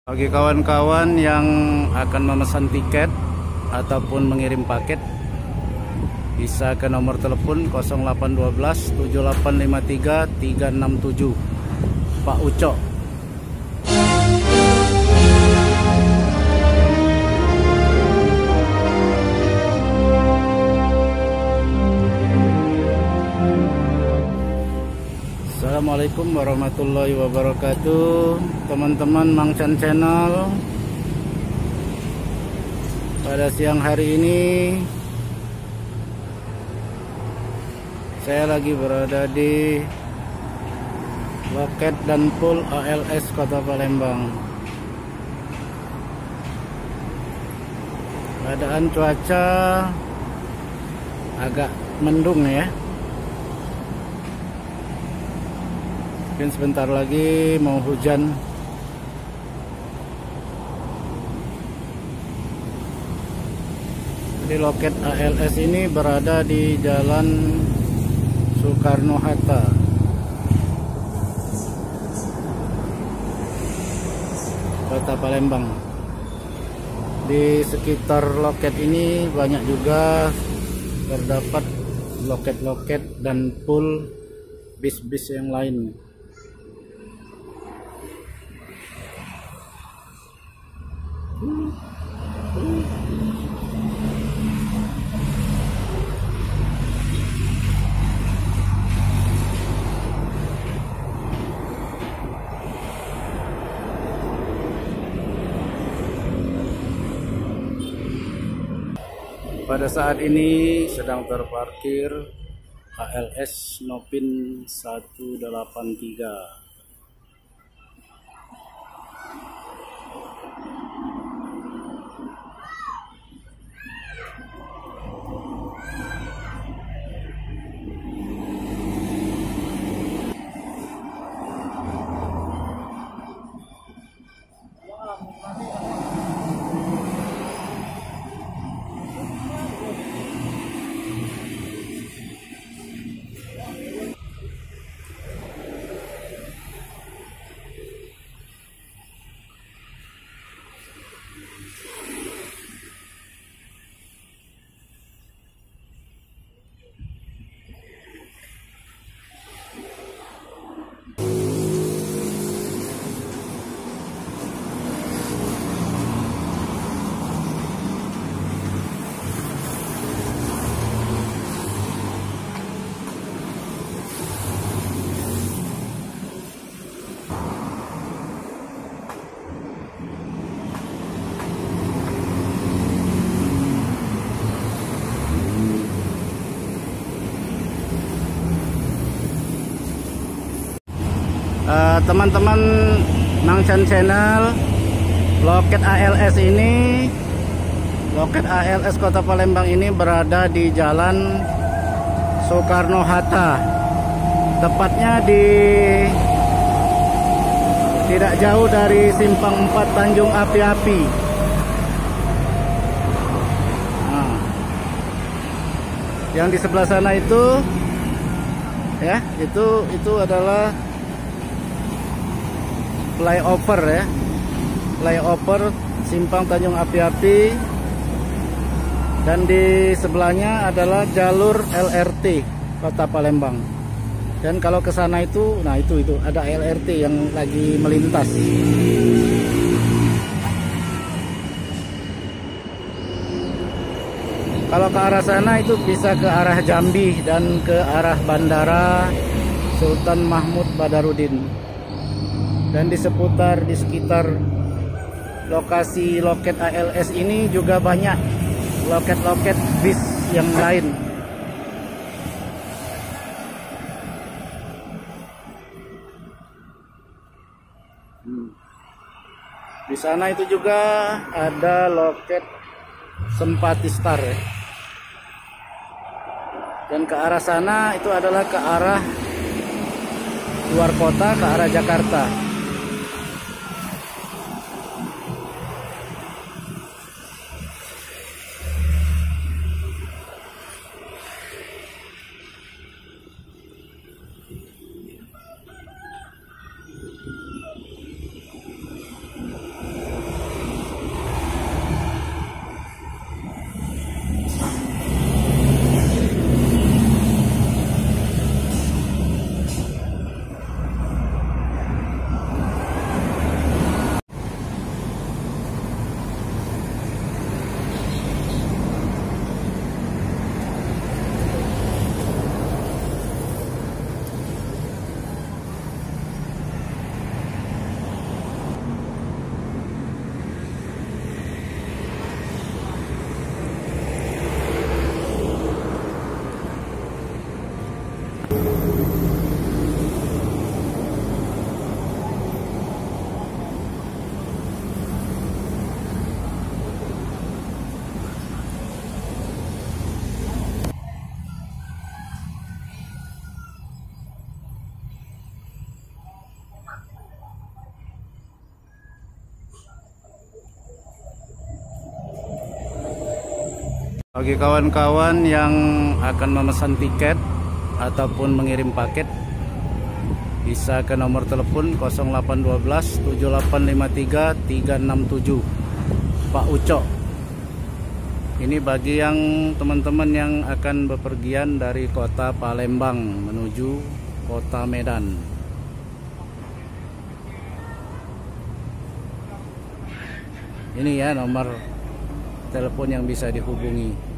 Bagi kawan-kawan yang akan memesan tiket ataupun mengirim paket, bisa ke nomor telepon 0812 7853 367 Pak Ucok. Assalamualaikum warahmatullahi wabarakatuh, teman-teman Mangchan Channel. Pada siang hari ini saya lagi berada di loket dan pool ALS Kota Palembang. Keadaan cuaca agak mendung ya. Mungkin sebentar lagi mau hujan. Jadi loket ALS ini berada di Jalan Soekarno-Hatta, Kota Palembang. Di sekitar loket ini banyak juga terdapat loket-loket dan pool bis-bis yang lain. Pada saat ini sedang terparkir ALS Nopin 183. Teman-teman Mangchan Channel, loket ALS Kota Palembang ini berada di Jalan Soekarno-Hatta, tepatnya di tidak jauh dari Simpang 4 Tanjung Api-Api. Nah, yang di sebelah sana itu ya, itu adalah flyover ya, flyover Simpang Tanjung Api-Api, dan di sebelahnya adalah jalur LRT Kota Palembang. Dan kalau ke sana itu, nah itu ada LRT yang lagi melintas. Kalau ke arah sana itu bisa ke arah Jambi dan ke arah Bandara Sultan Mahmud Badarudin. Dan di sekitar lokasi loket ALS ini juga banyak loket-loket bis yang lain. Di sana itu juga ada loket Sempati Star ya. Dan ke arah sana itu adalah ke arah luar kota, ke arah Jakarta. Bagi kawan-kawan yang akan memesan tiket ataupun mengirim paket, bisa ke nomor telepon 0812 7853 367 Pak Ucok. Ini bagi yang teman-teman yang akan bepergian dari kota Palembang menuju kota Medan. Ini ya nomor telepon yang bisa dihubungi.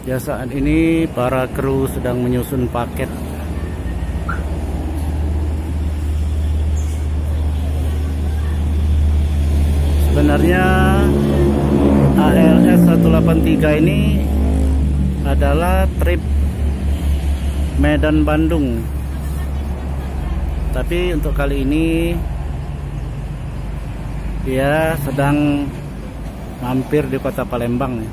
Ya, saat ini para kru sedang menyusun paket. Sebenarnya ALS 183 ini adalah trip Medan Bandung. Tapi untuk kali ini dia sedang mampir di kota Palembang ya.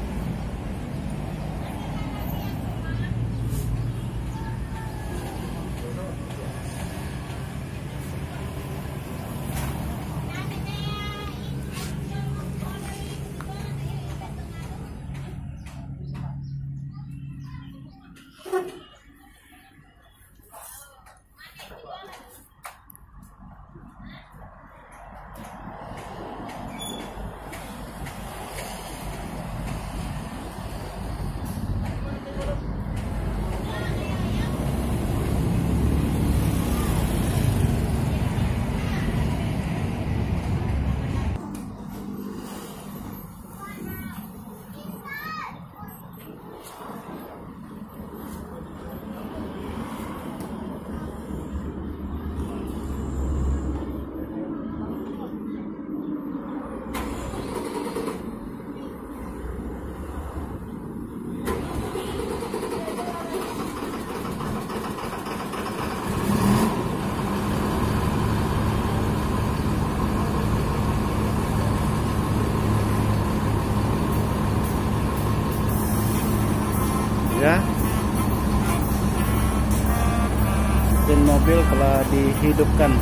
mobil telah dihidupkan.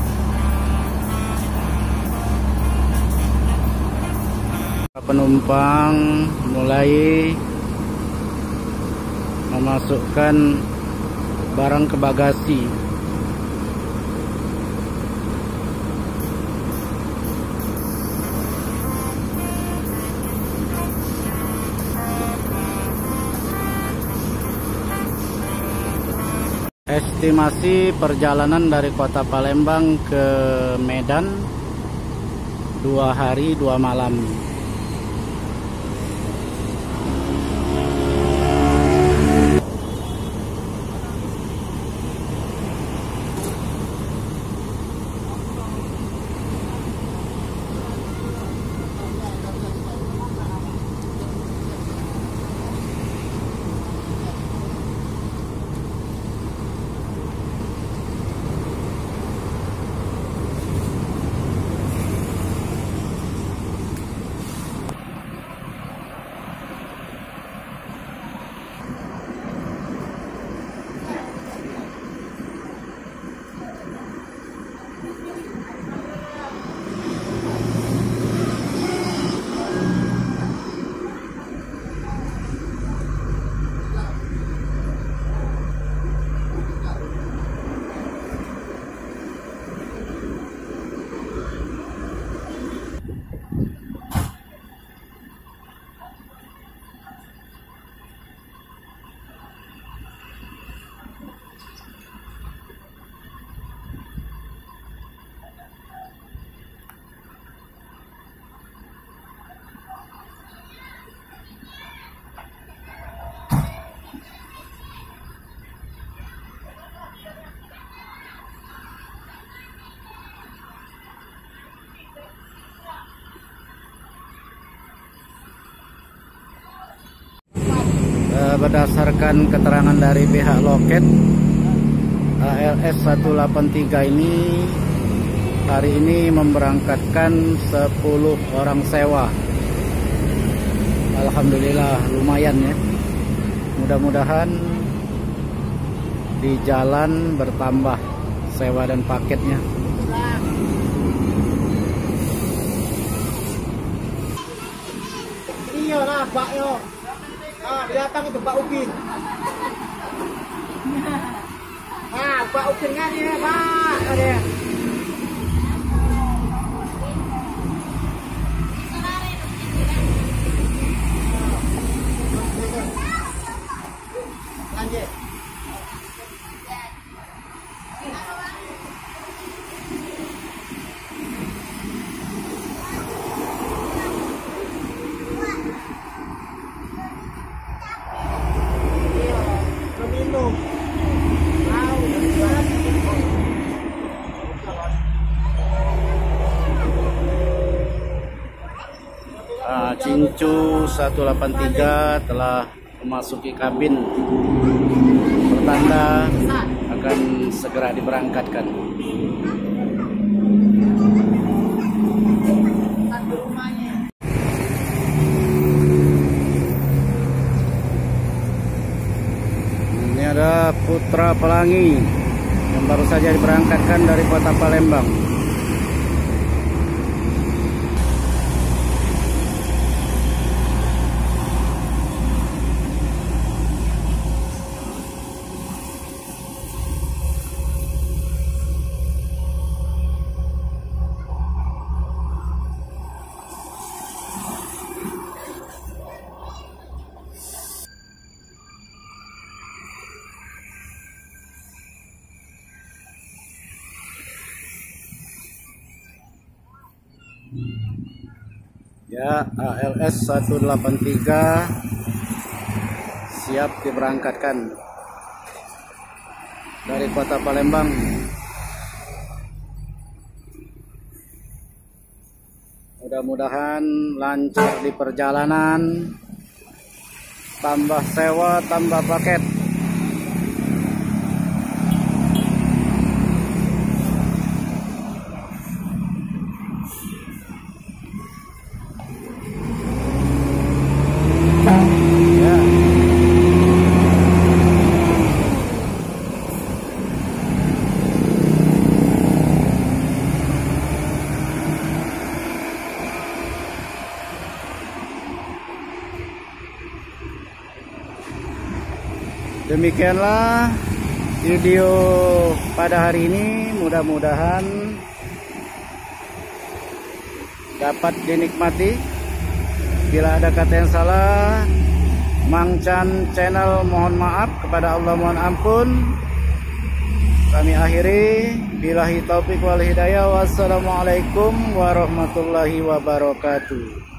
Penumpang mulai memasukkan barang ke bagasi. Estimasi perjalanan dari kota Palembang ke Medan 2 hari 2 malam. Berdasarkan keterangan dari pihak loket, ALS 183 ini hari ini memberangkatkan 10 orang sewa. Alhamdulillah lumayan ya. Mudah-mudahan di jalan bertambah sewa dan paketnya. Iya lah Pak yo. Datang itu Pak Upin. Pak Upin kan ya Pak. Ada. Lanjut. Cincu 183 telah memasuki kabin, pertanda akan segera diberangkatkan. Ini ada Putra Pelangi yang baru saja diberangkatkan dari kota Palembang. Ya, ALS 183 siap diberangkatkan dari kota Palembang. Mudah-mudahan lancar di perjalanan, tambah sewa, tambah paket. Demikianlah video pada hari ini, mudah-mudahan dapat dinikmati. Bila ada kata yang salah, Mang Chan Channel mohon maaf, kepada Allah mohon ampun. Kami akhiri, billahi taufik wal hidayah. Wassalamualaikum warahmatullahi wabarakatuh.